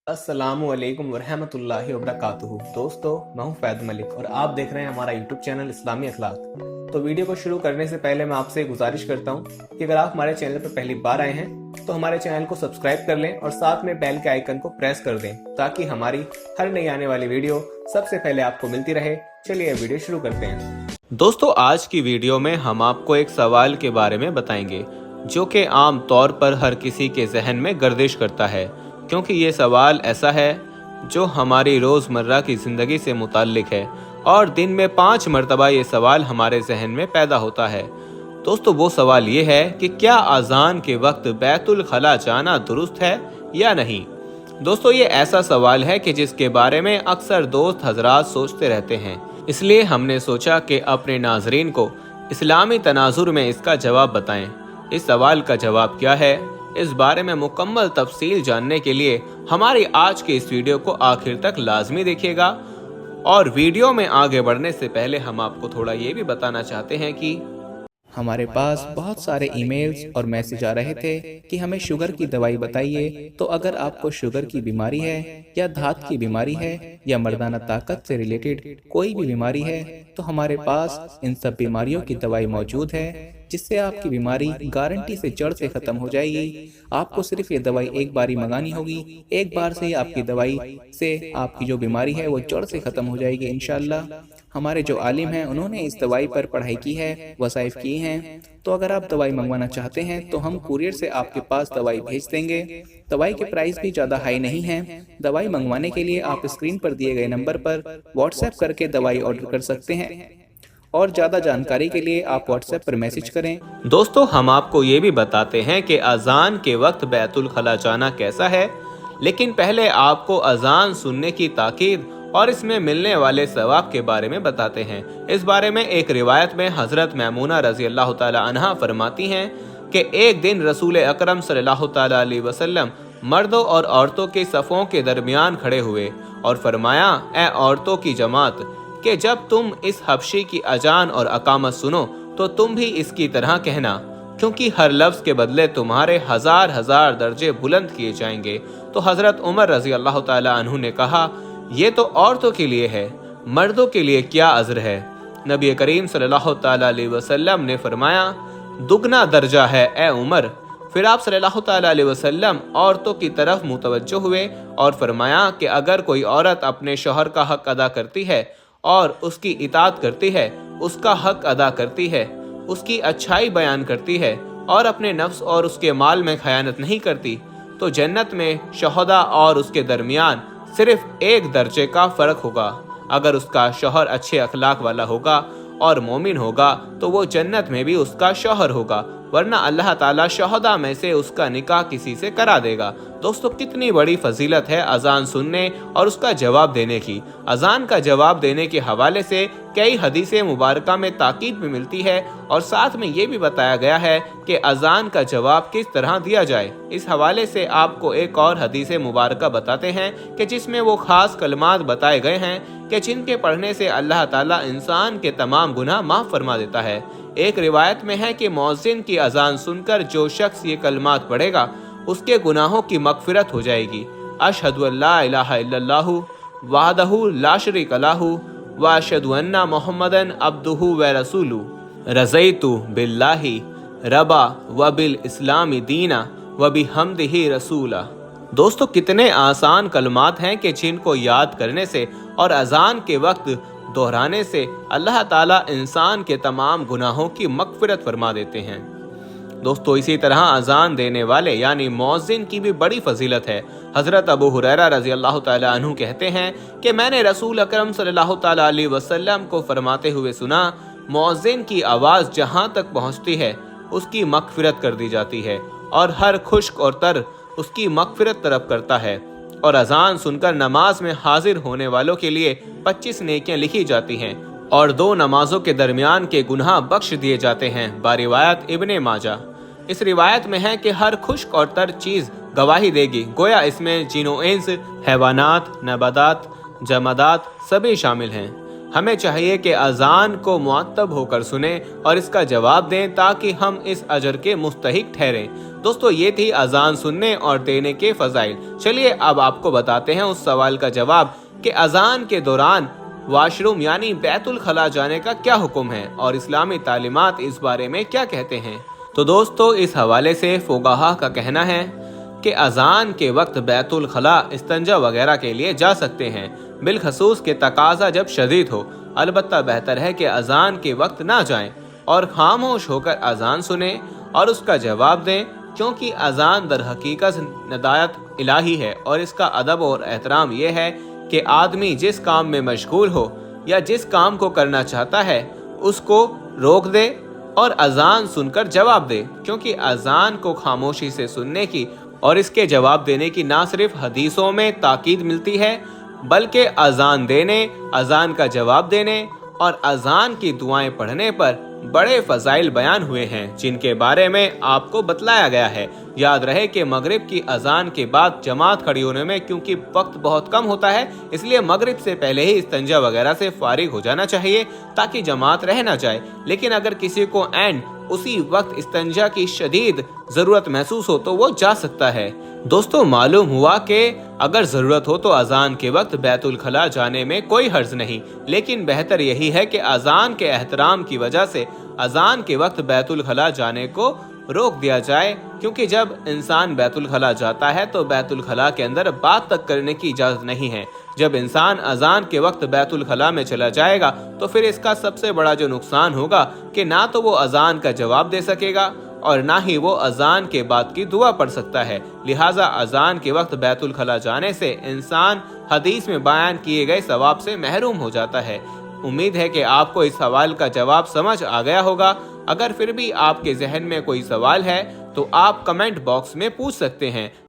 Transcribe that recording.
अस्सलामु अलैकुम वरहमतुल्लाहि वबरकातुहू। दोस्तों, मैं हूं फैद मलिक और आप देख रहे हैं हमारा यूट्यूब चैनल इस्लामी अखलाक। तो वीडियो को शुरू करने से पहले मैं आपसे गुजारिश करता हूं कि अगर आप हमारे चैनल पर पहली बार आए हैं तो हमारे चैनल को सब्सक्राइब कर लें और साथ में बेल के आइकन को प्रेस कर दें ताकि हमारी हर नई आने वाली वीडियो सबसे पहले आपको मिलती रहे। चलिए वीडियो शुरू करते हैं। दोस्तों, आज की वीडियो में हम आपको एक सवाल के बारे में बताएंगे जो कि आम तौर पर हर किसी के जहन में गर्दिश करता है, क्योंकि ये सवाल ऐसा है जो हमारी रोज़मर्रा की ज़िंदगी से मुताल्लिक है और दिन में 5 मरतबा ये सवाल हमारे जहन में पैदा होता है। दोस्तों, वो सवाल ये है कि क्या अज़ान के वक्त बैतुल खला जाना दुरुस्त है या नहीं। दोस्तों, ये ऐसा सवाल है कि जिसके बारे में अक्सर दोस्त हजरात सोचते रहते हैं, इसलिए हमने सोचा कि अपने नाजरीन को इस्लामी तनाजुर में इसका जवाब बताएं। इस सवाल का जवाब क्या है, इस बारे में मुकम्मल तफसील जानने के लिए हमारी आज की इस वीडियो को आखिर तक लाजमी देखिएगा। और वीडियो में आगे बढ़ने से पहले हम आपको थोड़ा ये भी बताना चाहते हैं कि हमारे पास बहुत सारे ईमेल्स और मैसेज आ रहे थे कि हमें शुगर की दवाई बताइए। तो अगर आपको शुगर की बीमारी है या धात की बीमारी है या मर्दाना ताकत से रिलेटेड कोई भी बीमारी है तो हमारे पास इन सब बीमारियों की दवाई मौजूद है, जिससे आपकी बीमारी गारंटी से जड़ से ख़त्म हो जाएगी। आपको सिर्फ ये दवाई एक बार ही मंगानी होगी, एक बार से ही आपकी दवाई से आपकी जो बीमारी है वो जड़ से ख़त्म हो जाएगी इंशाअल्लाह। हमारे जो आलिम हैं उन्होंने इस दवाई पर पढ़ाई की है, वसाइफ की हैं। तो अगर आप दवाई मंगवाना चाहते हैं तो हम कुरियर से आपके पास दवाई भेज देंगे। दवाई के प्राइस भी ज़्यादा हाई नहीं है। दवाई मंगवाने के लिए आप स्क्रीन पर दिए गए नंबर पर व्हाट्सएप करके दवाई ऑर्डर कर सकते हैं और ज़्यादा जानकारी के लिए आप व्हाट्सएप पर मैसेज करें। दोस्तों, हम आपको ये भी बताते हैं कि अजान के वक्त बैतुल खला जाना कैसा है, लेकिन पहले आपको अजान सुनने की ताकीद और इसमें मिलने वाले सवाब के बारे में बताते हैं। इस बारे में एक रिवायत में हज़रत मैमूना रज़ी अल्लाह ताला अन्हा फरमाती हैं कि एक दिन रसूल अकरम सल्लल्लाहु ताला अलैहि वसल्लम मर्दों और औरतों के सफ़ों के दरमियान खड़े हुए और फरमाया, ए औरतों की जमात, कि जब तुम इस हबशी की अजान और अकामत सुनो तो तुम भी इसकी तरह कहना, क्योंकि हर लफ्ज़ के बदले तुम्हारे हजार हजार दर्जे बुलंद किए जाएंगे। तो हज़रत उमर रज़ी अल्लाह ताला अन्हु ने कहा, ये तो औरतों के लिए है, मर्दों के लिए क्या अज़र है। नबी करीम सल्लल्लाहु ताला अलैहि वसल्लम ने फरमाया, दुगना दर्जा है ए उमर। फिर आप सल्लल्लाहु ताला अलैहि वसल्लम औरतों की तरफ मुतवज्जो हुए और फरमाया कि अगर कोई औरत अपने शौहर का हक अदा करती है और उसकी इताअत करती है, उसका हक अदा करती है, उसकी अच्छाई बयान करती है और अपने नफ्स और उसके माल में खयानत नहीं करती, तो जन्नत में शहदा और उसके दरमियान सिर्फ एक दर्जे का फ़र्क होगा। अगर उसका शौहर अच्छे अखलाक वाला होगा और मोमिन होगा तो वो जन्नत में भी उसका शौहर होगा, वरना अल्लाह ताला शहदा में से उसका निकाह किसी से करा देगा। दोस्तों, कितनी बड़ी फजीलत है अजान सुनने और उसका जवाब देने की। अजान का जवाब देने के हवाले से कई हदीसें मुबारका में ताकीद भी मिलती है और साथ में ये भी बताया गया है कि अजान का जवाब किस तरह दिया जाए। इस हवाले से आपको एक और हदीस मुबारका बताते हैं कि जिसमें वो खास कलमात बताए गए हैं कि जिनके पढ़ने से अल्लाह ताला इंसान के तमाम गुनाह माफ़ फरमा देता है। एक रिवायत में है कि मौज़िन की अजान सुनकर जो शख्स ये कलमात पढ़ेगा उसके गुनाहों की मगफिरत हो जाएगी। अशहदु अल्ला इलाहा इल्लल्लाहु वहदहु ला शरीक लहु व अशहदु अन्ना मुहम्मदन अब्दुहु व रसूलु रज़ैतु बिल्लाहि रबा व बिल इस्लामी दीना व बिहम्दिही रसूला। दोस्तों, कितने आसान कलमात हैं कि जिनको याद करने से और अजान के वक्त दोहराने से अल्लाह ताला इंसान के तमाम गुनाहों की मगफिरत फरमा देते हैं। दोस्तों, इसी तरह अजान देने वाले यानी मौज़िन की भी बड़ी फजीलत है। हज़रत अबू हुरैरा रज़ी अल्लाह ताला अन्हु कहते हैं कि मैंने रसूल अकरम सल्लल्लाहु ताला अलैहि वसल्लम को फरमाते हुए सुना, मौज़िन की आवाज़ जहाँ तक पहुँचती है उसकी मगफिरत कर दी जाती है और हर खुश्क और तर उसकी मगफिरत तरफ करता है। और अजान सुनकर नमाज में हाजिर होने वालों के लिए 25 नेकियां लिखी जाती हैं और 2 नमाजों के दरमियान के गुनाह बख्श दिए जाते हैं। बारिवायत इब्ने माजा। इस रिवायत में है कि हर खुश्क और तर चीज़ गवाही देगी, गोया इसमें जिनो इंस, हैवानात, नबादात, जमादात सभी शामिल हैं। हमें चाहिए कि अजान को मुअत्तब होकर सुने और इसका जवाब दें ताकि हम इस अजर के मुस्तहिक ठहरें। दोस्तों, ये थी अजान सुनने और देने के फजाइल। चलिए अब आपको बताते हैं उस सवाल का जवाब कि अजान के दौरान वाशरूम यानी बैतुल खला जाने का क्या हुक्म है और इस्लामी तालीमात इस बारे में क्या कहते हैं। तो दोस्तों, इस हवाले से फुक़हा का कहना है कि अजान के वक्त बैतुल खला इस्तंजा वगैरह के लिए जा सकते हैं, बिलखसूस के तकाजा जब शदीद हो। अलबत्ता बेहतर है कि अजान के वक्त ना जाएं और खामोश होकर अजान सुने और उसका जवाब दें, क्योंकि अजान दर हकीकत निदायत इलाही है और इसका अदब और एहतराम यह है कि आदमी जिस काम में मशगूल हो या जिस काम को करना चाहता है उसको रोक दे और अजान सुनकर जवाब दे, क्योंकि अजान को खामोशी से सुनने की और इसके जवाब देने की ना सिर्फ हदीसों में ताकीद मिलती है, बल्कि अजान देने, अजान का जवाब देने और अजान की दुआएं पढ़ने पर बड़े फजाइल बयान हुए हैं, जिनके बारे में आपको बतलाया गया है। याद रहे कि मगरिब की अजान के बाद जमात खड़ी होने में क्योंकि वक्त बहुत कम होता है, इसलिए मगरिब से पहले ही इस्तंजा वगैरह से फारिग हो जाना चाहिए ताकि जमात रह ना जाए। लेकिन अगर किसी को एंड उसी वक्त इस्तंजा की शदीद जरूरत महसूस हो तो वो जा सकता है। दोस्तों, मालूम हुआ कि अगर जरूरत हो तो अजान के वक्त बैतुल खला जाने में कोई हर्ज नहीं, लेकिन बेहतर यही है कि अजान के एहतराम की वजह से अजान के वक्त बैतुल खला जाने को रोक दिया जाए, क्योंकि जब इंसान बैतुल खला जाता है तो बैतुल खला के अंदर बात तक करने की इजाजत नहीं है। जब इंसान अजान के वक्त बैतुल खला में चला जाएगा तो फिर इसका सबसे बड़ा जो नुकसान होगा कि ना तो वो अजान का जवाब दे सकेगा और ना ही वो अजान के बाद की दुआ पढ़ सकता है। लिहाजा अजान के वक्त बैतुल खला जाने से इंसान हदीस में बयान किए गए सवाब से महरूम हो जाता है। उम्मीद है कि आपको इस सवाल का जवाब समझ आ गया होगा। अगर फिर भी आपके जहन में कोई सवाल है तो आप कमेंट बॉक्स में पूछ सकते हैं।